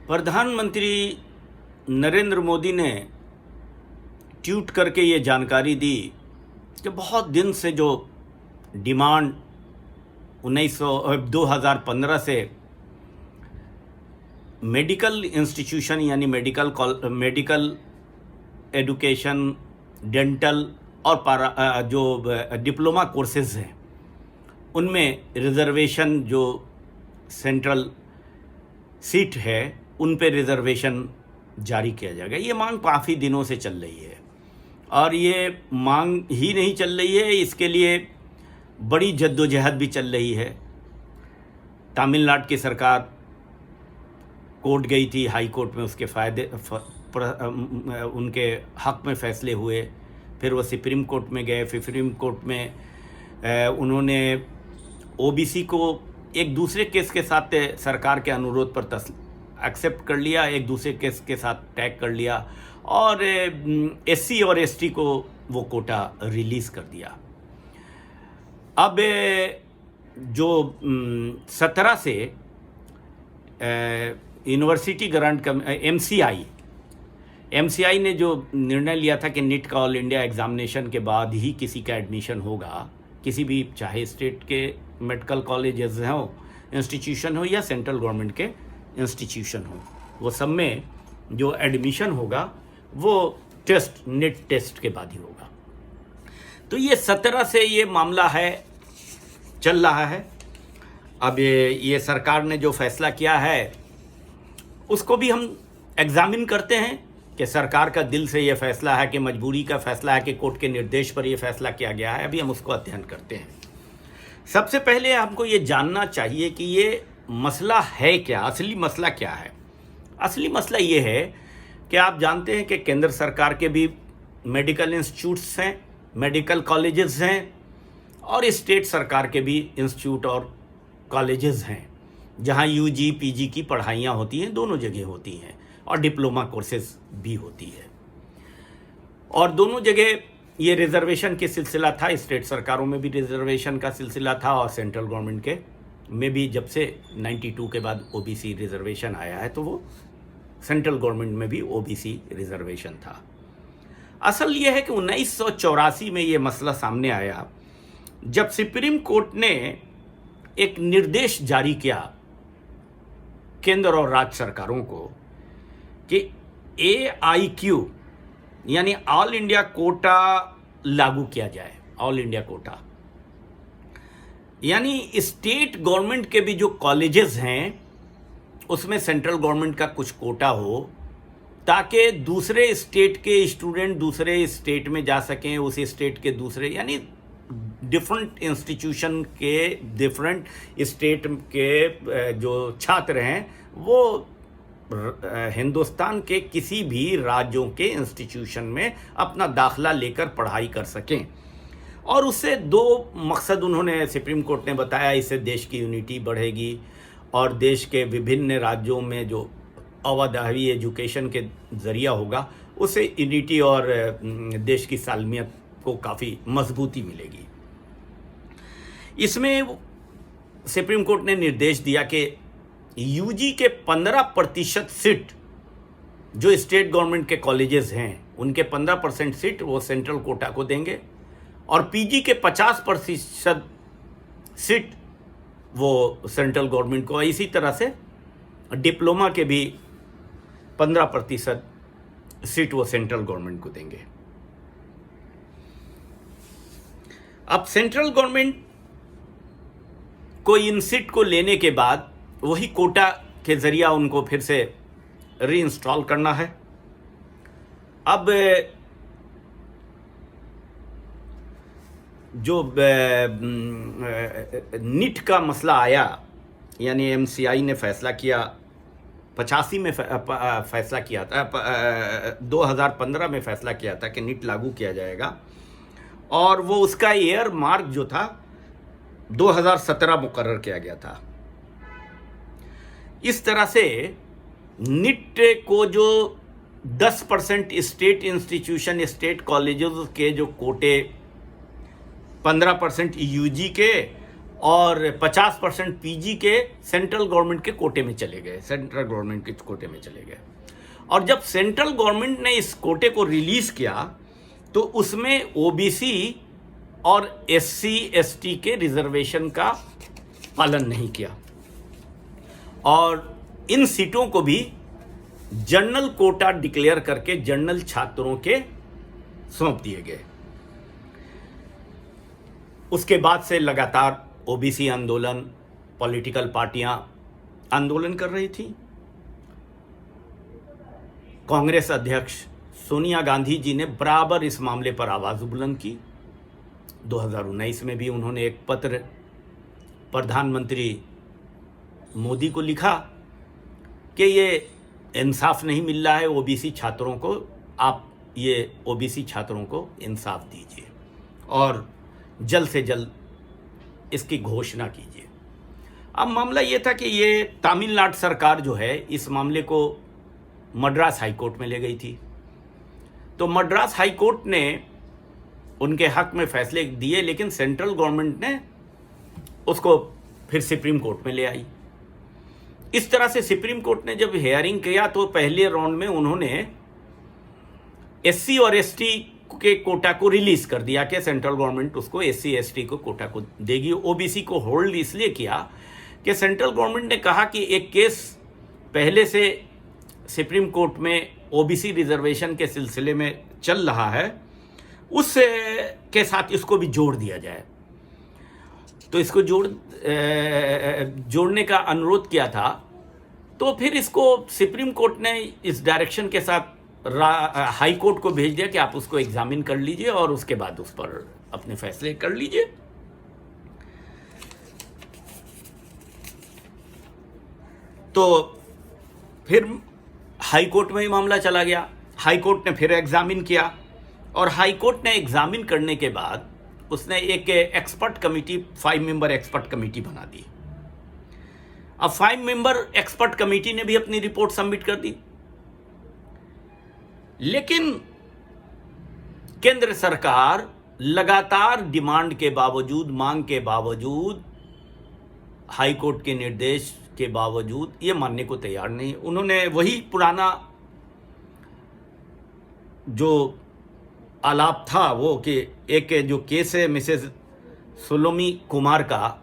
प्रधानमंत्री नरेंद्र मोदी ने ट्वीट करके ये जानकारी दी कि बहुत दिन से जो डिमांड 2015 से मेडिकल इंस्टीट्यूशन यानी मेडिकल एजुकेशन, डेंटल और जो डिप्लोमा कोर्सेज हैं उनमें रिज़र्वेशन, जो सेंट्रल सीट है उन पे रिज़र्वेशन जारी किया जाएगा। ये मांग काफ़ी दिनों से चल रही है और ये मांग ही नहीं चल रही है, इसके लिए बड़ी जद्दोजहद भी चल रही है। तमिलनाडु की सरकार कोर्ट गई थी, हाई कोर्ट में उसके उनके हक में फ़ैसले हुए, फिर वो सुप्रीम कोर्ट में गए, फिर सुप्रीम कोर्ट में उन्होंने ओबीसी को एक दूसरे केस के साथ सरकार के अनुरोध पर एक्सेप्ट कर लिया, एक दूसरे केस के साथ टैग कर लिया और एससी और एसटी को वो कोटा रिलीज़ कर दिया। अब जो 17 से यूनिवर्सिटी ग्रांट एमसीआई ने जो निर्णय लिया था कि नीट का ऑल इंडिया एग्जामिनेशन के बाद ही किसी का एडमिशन होगा, किसी भी चाहे स्टेट के मेडिकल कॉलेजेस हों, इंस्टीट्यूशन हो या सेंट्रल गवर्नमेंट के इंस्टीट्यूशन हो, वो सब में जो एडमिशन होगा वो नीट टेस्ट के बाद ही होगा। तो ये 17 से ये मामला है, चल रहा है। अब ये सरकार ने जो फैसला किया है उसको भी हम एग्जामिन करते हैं कि सरकार का दिल से ये फैसला है कि मजबूरी का फैसला है कि कोर्ट के निर्देश पर ये फैसला किया गया है। अभी हम उसको अध्ययन करते हैं। सबसे पहले हमको ये जानना चाहिए कि ये मसला है क्या, असली मसला क्या है। असली मसला ये है कि आप जानते हैं कि केंद्र सरकार के भी मेडिकल इंस्टीट्यूट्स हैं, मेडिकल कॉलेजेस हैं और स्टेट सरकार के भी इंस्टीट्यूट और कॉलेजेस हैं जहां यूजी पीजी की पढ़ाइयाँ होती हैं, दोनों जगह होती हैं और डिप्लोमा कोर्सेज भी होती है। और दोनों जगह ये रिजर्वेशन की सिलसिला था, स्टेट सरकारों में भी रिजर्वेशन का सिलसिला था और सेंट्रल गवर्नमेंट के में भी जब से 92 के बाद ओबीसी रिजर्वेशन आया है तो वो सेंट्रल गवर्नमेंट में भी ओबीसी रिजर्वेशन था। असल ये है कि 1984 में ये मसला सामने आया जब सुप्रीम कोर्ट ने एक निर्देश जारी किया केंद्र और राज्य सरकारों को कि AIQ यानी ऑल इंडिया कोटा लागू किया जाए। ऑल इंडिया कोटा यानी स्टेट गवर्नमेंट के भी जो कॉलेजेस हैं उसमें सेंट्रल गवर्नमेंट का कुछ कोटा हो ताकि दूसरे स्टेट के स्टूडेंट दूसरे स्टेट में जा सकें, उस स्टेट के दूसरे यानी डिफरेंट इंस्टीट्यूशन के डिफरेंट स्टेट के जो छात्र हैं वो हिंदुस्तान के किसी भी राज्यों के इंस्टीट्यूशन में अपना दाखला लेकर पढ़ाई कर सकें। और उससे दो मकसद उन्होंने सुप्रीम कोर्ट ने बताया, इससे देश की यूनिटी बढ़ेगी और देश के विभिन्न राज्यों में जो अवधावी एजुकेशन के ज़रिया होगा उससे यूनिटी और देश की सालमियत को काफ़ी मजबूती मिलेगी। इसमें सुप्रीम कोर्ट ने निर्देश दिया कि यूजी के 15% सीट जो स्टेट गवर्नमेंट के कॉलेजेस हैं उनके 15% सीट वो सेंट्रल कोटा को देंगे और पीजी के 50% सीट वो सेंट्रल गवर्नमेंट को, इसी तरह से डिप्लोमा के भी 15% सीट वो सेंट्रल गवर्नमेंट को देंगे। अब सेंट्रल गवर्नमेंट को इन सीट को लेने के बाद वही कोटा के जरिया उनको फिर से रीइंस्टॉल करना है। अब जो नीट का मसला आया यानी एमसीआई ने फैसला किया, 85 में फैसला किया था, 2015 में फैसला किया था कि नीट लागू किया जाएगा और वो उसका ईयर मार्क जो था 2017 मुकर्रर किया गया था। इस तरह से नीट को जो 10% स्टेट इंस्टीट्यूशन, स्टेट कॉलेजेस के जो कोटे, 15% यूजी के और 50% पीजी के सेंट्रल गवर्नमेंट के कोटे में चले गए, सेंट्रल गवर्नमेंट के कोटे में चले गए। और जब सेंट्रल गवर्नमेंट ने इस कोटे को रिलीज किया तो उसमें ओबीसी और एससी एसटी के रिजर्वेशन का पालन नहीं किया और इन सीटों को भी जनरल कोटा डिक्लेयर करके जनरल छात्रों के सौंप दिए गए। उसके बाद से लगातार ओबीसी आंदोलन, पॉलिटिकल पार्टियां आंदोलन कर रही थी। कांग्रेस अध्यक्ष सोनिया गांधी जी ने बराबर इस मामले पर आवाज बुलंद की। 2019 में भी उन्होंने एक पत्र प्रधानमंत्री मोदी को लिखा कि ये इंसाफ नहीं मिल रहा है ओबीसी छात्रों को, आप ये ओबीसी छात्रों को इंसाफ दीजिए और जल्द से जल्द इसकी घोषणा कीजिए। अब मामला ये था कि ये तमिलनाडु सरकार जो है इस मामले को मद्रास हाई कोर्ट में ले गई थी। तो मद्रास हाई कोर्ट ने उनके हक में फैसले दिए, लेकिन सेंट्रल गवर्नमेंट ने उसको फिर सुप्रीम कोर्ट में ले आई। इस तरह से सुप्रीम कोर्ट ने जब हियरिंग किया तो पहले राउंड में उन्होंने एससी और एसटी के कोटा को रिलीज कर दिया कि सेंट्रल गवर्नमेंट उसको एससी एसटी को कोटा को देगी। ओबीसी को होल्ड इसलिए किया कि सेंट्रल गवर्नमेंट ने कहा कि एक केस पहले से सुप्रीम कोर्ट में ओबीसी रिजर्वेशन के सिलसिले में चल रहा है, उस के साथ इसको भी जोड़ दिया जाए। तो इसको जोड़ने का अनुरोध किया था। तो फिर इसको सुप्रीम कोर्ट ने इस डायरेक्शन के साथ हाई कोर्ट को भेज दिया कि आप उसको एग्जामिन कर लीजिए और उसके बाद उस पर अपने फैसले कर लीजिए। तो फिर हाई कोर्ट में ही मामला चला गया। हाई कोर्ट ने फिर एग्जामिन किया और हाई कोर्ट ने एग्जामिन करने के बाद उसने एक expert committee, 5 member expert committee बना दी। अब 5 मेंबर एक्सपर्ट कमेटी ने भी अपनी रिपोर्ट सबमिट कर दी, लेकिन केंद्र सरकार लगातार डिमांड के बावजूद, मांग के बावजूद, हाई कोर्ट के निर्देश के बावजूद ये मानने को तैयार नहीं। उन्होंने वही पुराना जो आलाप था वो कि एक जो केस है मिसेस सोलोमी कुमार का,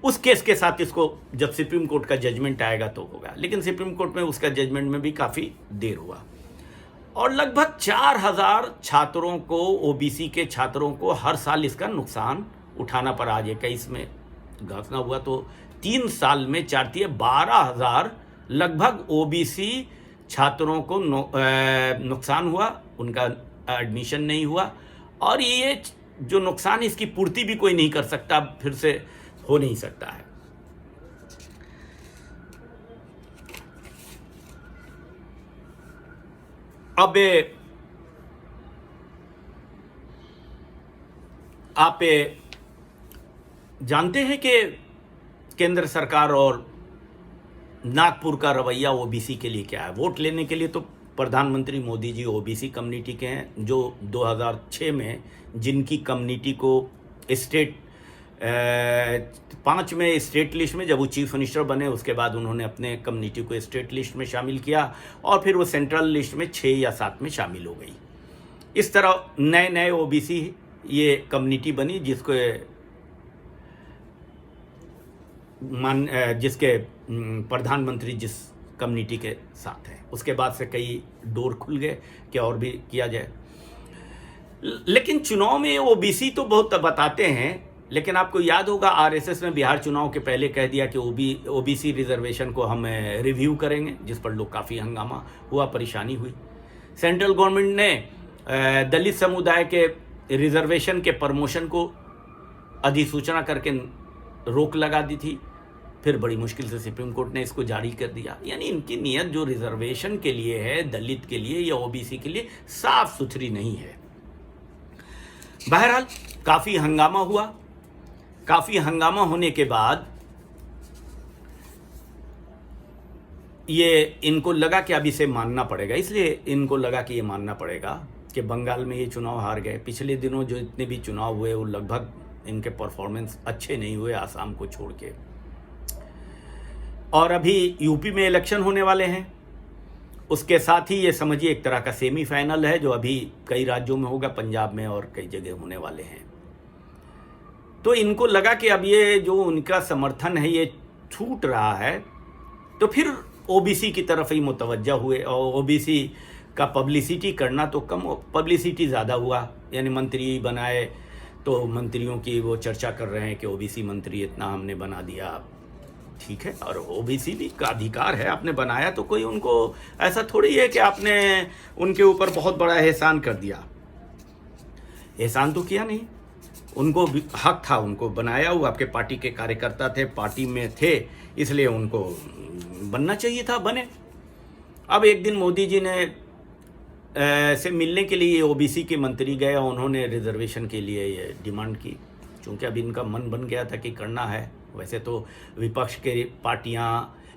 उस केस के साथ इसको जब सुप्रीम कोर्ट का जजमेंट आएगा तो होगा, लेकिन सुप्रीम कोर्ट में उसका जजमेंट में भी काफ़ी देर हुआ और लगभग 4000 छात्रों को, ओबीसी के छात्रों को हर साल इसका नुकसान उठाना पड़ा। आज 21 में घोषणा हुआ तो 3 साल में 12,000 लगभग ओबीसी छात्रों को नुकसान हुआ, उनका एडमिशन नहीं हुआ और ये जो नुकसान इसकी पूर्ति भी कोई नहीं कर सकता, फिर से हो नहीं सकता है। अब आप जानते हैं कि केंद्र सरकार और नागपुर का रवैया ओबीसी के लिए क्या है। वोट लेने के लिए तो प्रधानमंत्री मोदी जी ओबीसी कम्युनिटी के हैं, जो 2006 में जिनकी कम्युनिटी को स्टेट 5 में स्टेट लिस्ट में, जब वो चीफ मिनिस्टर बने उसके बाद उन्होंने अपने कम्युनिटी को स्टेट लिस्ट में शामिल किया और फिर वो सेंट्रल लिस्ट में 6 या 7 में शामिल हो गई। इस तरह नए नए ओबीसी ये कम्युनिटी बनी जिसके प्रधानमंत्री जिस कम्युनिटी के साथ है। उसके बाद से कई डोर खुल गए कि और भी किया जाए, लेकिन चुनाव में ओबीसी तो बहुत बताते हैं, लेकिन आपको याद होगा आरएसएस ने बिहार चुनाव के पहले कह दिया कि ओबीसी रिजर्वेशन को हम रिव्यू करेंगे, जिस पर लोग काफ़ी हंगामा हुआ, परेशानी हुई। सेंट्रल गवर्नमेंट ने दलित समुदाय के रिजर्वेशन के प्रमोशन को अधिसूचना करके रोक लगा दी थी, फिर बड़ी मुश्किल से सुप्रीम कोर्ट ने इसको जारी कर दिया। यानी इनकी नीयत जो रिजर्वेशन के लिए है, दलित के लिए या ओबीसी के लिए, साफ सुथरी नहीं है। बहरहाल काफ़ी हंगामा हुआ। काफ़ी हंगामा होने के बाद ये इनको लगा कि अब इसे मानना पड़ेगा, इसलिए इनको लगा कि ये मानना पड़ेगा कि बंगाल में ये चुनाव हार गए। पिछले दिनों जो इतने भी चुनाव हुए वो लगभग इनके परफॉर्मेंस अच्छे नहीं हुए आसाम को छोड़ के। और अभी यूपी में इलेक्शन होने वाले हैं, उसके साथ ही ये समझिए एक तरह का सेमीफाइनल है जो अभी कई राज्यों में होगा, पंजाब में और कई जगह होने वाले हैं। तो इनको लगा कि अब ये जो उनका समर्थन है ये छूट रहा है, तो फिर ओबीसी की तरफ ही मुतवज्जा हुए। और ओबीसी का पब्लिसिटी करना तो कम, पब्लिसिटी ज़्यादा हुआ, यानी मंत्री बनाए तो मंत्रियों की वो चर्चा कर रहे हैं कि ओबीसी मंत्री इतना हमने बना दिया। ठीक है, और ओबीसी भी का अधिकार है, आपने बनाया तो कोई उनको ऐसा थोड़ी है कि आपने उनके ऊपर बहुत बड़ा एहसान कर दिया। एहसान तो किया नहीं, उनको हक था, उनको बनाया, वो आपके पार्टी के कार्यकर्ता थे, पार्टी में थे, इसलिए उनको बनना चाहिए था, बने। अब एक दिन मोदी जी ने से मिलने के लिए ओबीसी के मंत्री गए और उन्होंने रिजर्वेशन के लिए ये डिमांड की, क्योंकि अब इनका मन बन गया था कि करना है। वैसे तो विपक्ष के पार्टियां,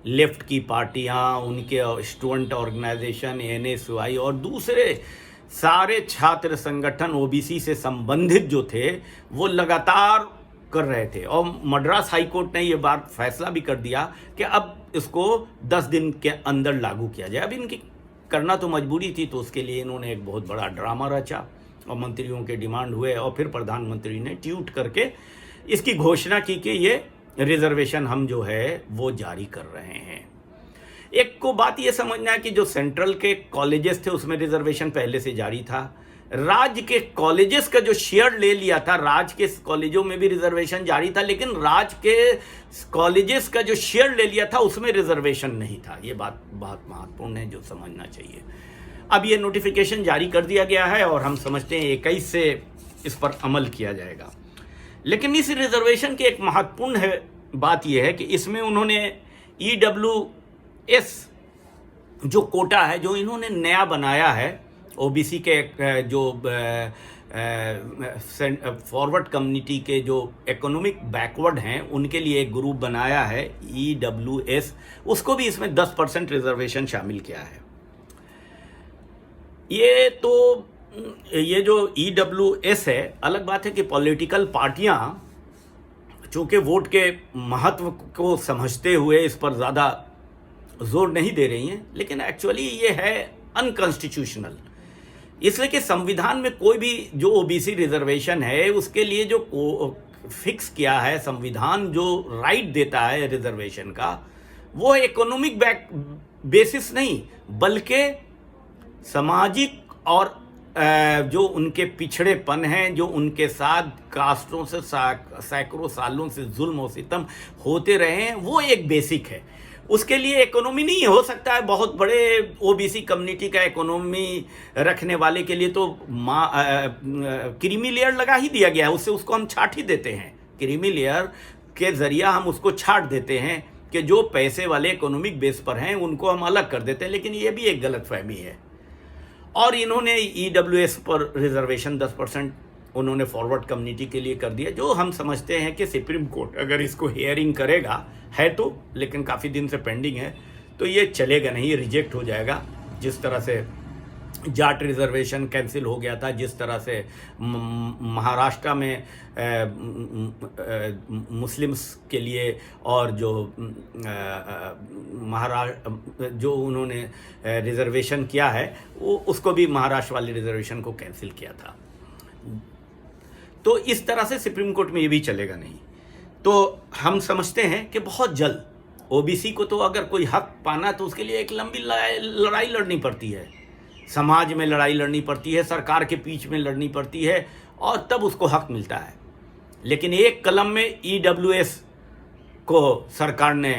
लेफ्ट की पार्टियां, उनके स्टूडेंट ऑर्गेनाइजेशन, एनएसयूआई और दूसरे सारे छात्र संगठन ओबीसी से संबंधित जो थे वो लगातार कर रहे थे। और मद्रास हाईकोर्ट ने ये बात फैसला भी कर दिया कि अब इसको 10 दिन के अंदर लागू किया जाए। अब इनकी करना तो मजबूरी थी, तो उसके लिए इन्होंने एक बहुत बड़ा ड्रामा रचा और मंत्रियों के डिमांड हुए और फिर प्रधानमंत्री ने ट्वीट करके इसकी घोषणा की कि ये रिजर्वेशन हम जो है वो जारी कर रहे हैं। एक को बात ये समझना है कि जो सेंट्रल के कॉलेजेस थे उसमें रिजर्वेशन पहले से जारी था, राज्य के कॉलेजेस का जो शेयर ले लिया था, राज्य के कॉलेजों में भी रिजर्वेशन जारी था, लेकिन राज्य के कॉलेजेस का जो शेयर ले लिया था उसमें रिजर्वेशन नहीं था। ये बात बहुत महत्वपूर्ण है जो समझना चाहिए। अब ये नोटिफिकेशन जारी कर दिया गया है और हम समझते हैं 21 से इस पर अमल किया जाएगा। लेकिन इस रिजर्वेशन की एक महत्वपूर्ण बात यह है कि इसमें उन्होंने EWS जो कोटा है, जो इन्होंने नया बनाया है, ओबीसी के जो फॉरवर्ड कम्युनिटी के जो इकोनॉमिक बैकवर्ड हैं उनके लिए एक ग्रुप बनाया है EWS, उसको भी इसमें 10% रिजर्वेशन शामिल किया है। ये जो EWS है, अलग बात है कि पॉलिटिकल पार्टियां चूंकि वोट के महत्व को समझते हुए इस पर ज़्यादा जोर नहीं दे रही हैं, लेकिन एक्चुअली ये है अनकॉन्स्टिट्यूशनल। इसलिए कि संविधान में कोई भी जो ओबीसी रिजर्वेशन है उसके लिए जो फिक्स किया है संविधान, जो राइट देता है रिजर्वेशन का, वो इकोनॉमिक बेसिस नहीं बल्कि सामाजिक और जो उनके पिछड़ेपन हैं, जो उनके साथ कास्टों से सैकड़ों सालों से जुल्म और सितम होते रहे हैं, वो एक बेसिक है। उसके लिए इकोनॉमी नहीं हो सकता है। बहुत बड़े ओबीसी कम्युनिटी का इकोनॉमी रखने वाले के लिए तो क्रीमी लेयर लगा ही दिया गया है, उससे उसको हम छाट ही देते हैं। क्रीमी लेयर के जरिया हम उसको छाट देते हैं कि जो पैसे वाले इकोनॉमिक बेस पर हैं उनको हम अलग कर देते हैं, लेकिन ये भी एक गलतफहमी है। और इन्होंने EWS पर रिजर्वेशन 10% उन्होंने फॉरवर्ड कम्युनिटी के लिए कर दिया, जो हम समझते हैं कि सुप्रीम कोर्ट अगर इसको हियरिंग करेगा, है तो, लेकिन काफ़ी दिन से पेंडिंग है, तो ये चलेगा नहीं, रिजेक्ट हो जाएगा। जिस तरह से जाट रिजर्वेशन कैंसिल हो गया था, जिस तरह से महाराष्ट्र में मुस्लिम्स के लिए और जो जो उन्होंने रिजर्वेशन किया है वो उसको भी महाराष्ट्र वाले रिजर्वेशन को कैंसिल किया था। तो इस तरह से सुप्रीम कोर्ट में ये भी चलेगा नहीं। तो हम समझते हैं कि बहुत जल्द ओबीसी को तो अगर कोई हक पाना तो उसके लिए एक लंबी लड़ाई लड़नी पड़ती है, समाज में लड़ाई लड़नी पड़ती है, सरकार के बीच में लड़नी पड़ती है, और तब उसको हक मिलता है। लेकिन एक कलम में EWS को सरकार ने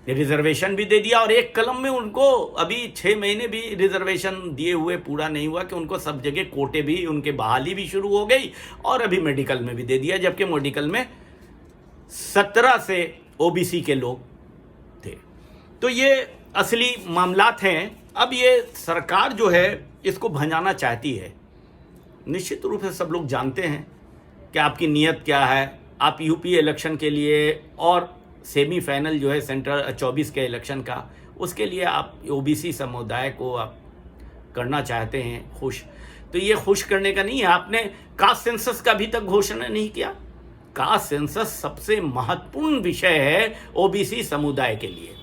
रिजर्वेशन भी दे दिया और एक कलम में उनको अभी 6 महीने भी रिजर्वेशन दिए हुए पूरा नहीं हुआ कि उनको सब जगह कोटे भी, उनके बहाली भी शुरू हो गई और अभी मेडिकल में भी दे दिया, जबकि मेडिकल में 17 से ओबीसी के लोग थे। तो ये असली मामलात हैं। अब ये सरकार जो है इसको भंजाना चाहती है। निश्चित रूप से सब लोग जानते हैं कि आपकी नीयत क्या है। आप यूपी इलेक्शन के लिए और सेमीफाइनल जो है सेंट्रल 24 के इलेक्शन का, उसके लिए आप ओबीसी समुदाय को आप करना चाहते हैं खुश। तो ये खुश करने का नहीं है। आपने कास्ट सेंसस का अभी तक घोषणा नहीं किया, कास्ट सेंसस सबसे महत्वपूर्ण विषय है ओबीसी समुदाय के लिए।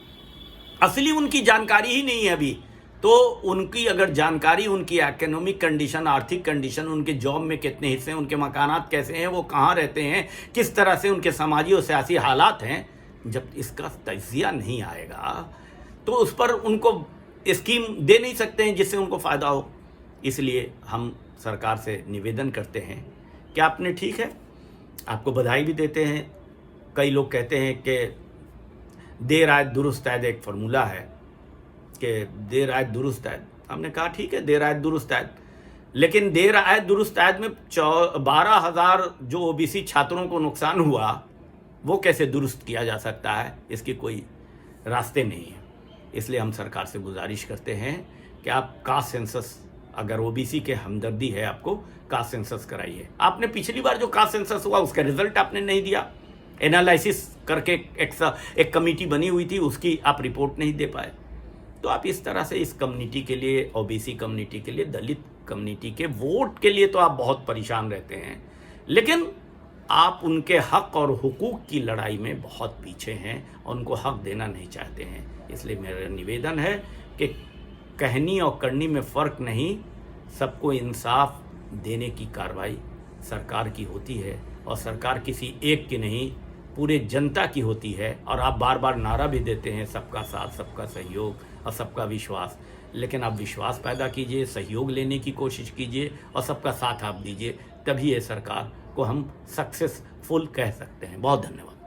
असली उनकी जानकारी ही नहीं है अभी, तो उनकी अगर जानकारी, उनकी इकोनॉमिक कंडीशन, आर्थिक कंडीशन, उनके जॉब में कितने हिस्से हैं, उनके मकानात कैसे हैं, वो कहाँ रहते हैं, किस तरह से उनके समाजी और सियासी हालात हैं, जब इसका तजिया नहीं आएगा तो उस पर उनको स्कीम दे नहीं सकते हैं जिससे उनको फ़ायदा हो। इसलिए हम सरकार से निवेदन करते हैं कि आपने, ठीक है, आपको बधाई भी देते हैं। कई लोग कहते हैं कि देर आयत दुरुस्त आयत एक फार्मूला है कि देर आयत दुरुस्त आयत। हमने कहा ठीक है, देर आयत दुरुस्त आयत, लेकिन देर आयत दुरुस्त आयत में 12,000 जो ओबीसी छात्रों को नुकसान हुआ वो कैसे दुरुस्त किया जा सकता है, इसके कोई रास्ते नहीं है। इसलिए हम सरकार से गुजारिश करते हैं कि आप कास्ट सेंसस, अगर ओबीसी के हमदर्दी है आपको, कास्ट सेंसस कराइए। आपने पिछली बार जो कास्ट सेंसस हुआ उसका रिजल्ट आपने नहीं दिया, एनालिसिस करके एक कमेटी बनी हुई थी, उसकी आप रिपोर्ट नहीं दे पाए। तो आप इस तरह से इस कम्युनिटी के लिए, ओबीसी कम्युनिटी के लिए, दलित कम्युनिटी के वोट के लिए तो आप बहुत परेशान रहते हैं, लेकिन आप उनके हक और हुकूक की लड़ाई में बहुत पीछे हैं और उनको हक देना नहीं चाहते हैं। इसलिए मेरा निवेदन है कि कहनी और करनी में फ़र्क नहीं, सबको इंसाफ देने की कार्रवाई सरकार की होती है, और सरकार किसी एक की नहीं, पूरे जनता की होती है। और आप बार बार नारा भी देते हैं सबका साथ, सबका सहयोग और सबका विश्वास, लेकिन आप विश्वास पैदा कीजिए, सहयोग लेने की कोशिश कीजिए और सबका साथ आप दीजिए, तभी ये सरकार को हम सक्सेसफुल कह सकते हैं। बहुत धन्यवाद।